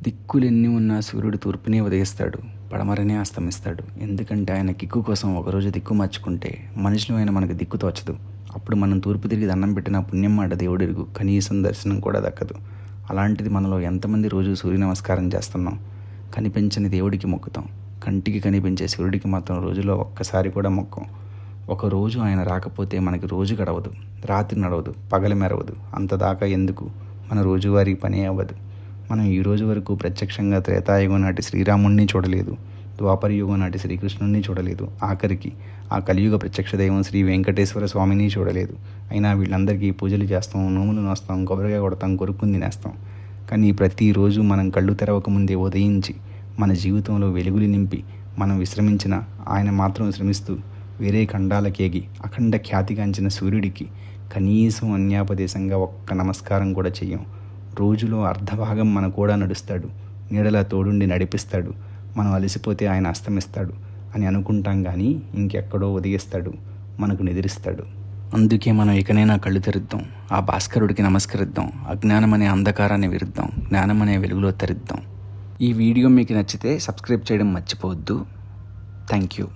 దిక్కులెన్ని ఉన్నా సూర్యుడు తూర్పునే ఉదయిస్తాడు, పడమరనే అస్తమిస్తాడు. ఎందుకంటే ఆయన కిక్కు కోసం ఒకరోజు దిక్కు మార్చుకుంటే మనుషులు అయిన మనకు దిక్కు తోచదు. అప్పుడు మనం తూర్పు తిరిగి దండం పెట్టిన పుణ్యం మాట దేవుడిరుగు, కనీసం దర్శనం కూడా దక్కదు. అలాంటిది మనలో ఎంతమంది రోజు సూర్య నమస్కారం చేస్తున్నాం? కనిపించని దేవుడికి మొక్కుతాం, కంటికి కనిపించే సూర్యుడికి మాత్రం రోజులో ఒక్కసారి కూడా మొక్కం. ఒకరోజు ఆయన రాకపోతే మనకి రోజు గడవదు, రాత్రి నడవదు, పగలు మెరవదు. అంతదాకా ఎందుకు, మన రోజువారీ పనే అవ్వదు. మనం ఈ రోజు వరకు ప్రత్యక్షంగా త్రేతాయుగం నాటి శ్రీరాముణ్ణి చూడలేదు, ద్వాపర యుగం నాటి శ్రీకృష్ణుణ్ణి చూడలేదు, ఆఖరికి ఆ కలియుగ ప్రత్యక్ష దైవం శ్రీ వెంకటేశ్వర స్వామిని చూడలేదు. అయినా వీళ్ళందరికీ పూజలు చేస్తాం, నోములు నోస్తాం, కొబ్బరికాయ కొడతాం, కొరుక్కుని తినేస్తాం. కానీ ప్రతిరోజు మనం కళ్ళు తెరవకముందే ఉదయించి మన జీవితంలో వెలుగులు నింపి మనం విశ్రమించిన ఆయన మాత్రం శ్రమిస్తూ వేరే ఖండాలకేగి అఖండ ఖ్యాతిగాంచిన సూర్యుడికి కనీసం అన్యాపదేశంగా ఒక్క నమస్కారం కూడా చెయ్యం. రోజులో అర్ధభాగం మన కూడా నడుస్తాడు, నీడలా తోడుండి నడిపిస్తాడు. మనం అలసిపోతే ఆయన అస్తమిస్తాడు అని అనుకుంటాం, కానీ ఇంకెక్కడో ఉదయిస్తాడు, మనకు నిద్రిస్తాడు. అందుకే మనం ఇకనైనా కళ్ళు తెరుద్దాం, ఆ భాస్కరుడికి నమస్కరిద్దాం, అజ్ఞానం అనే అంధకారాన్ని విరుద్దాం, జ్ఞానం అనే వెలుగులో తరిద్దాం. ఈ వీడియో మీకు నచ్చితే సబ్స్క్రైబ్ చేయడం మర్చిపోవద్దు. Thank you.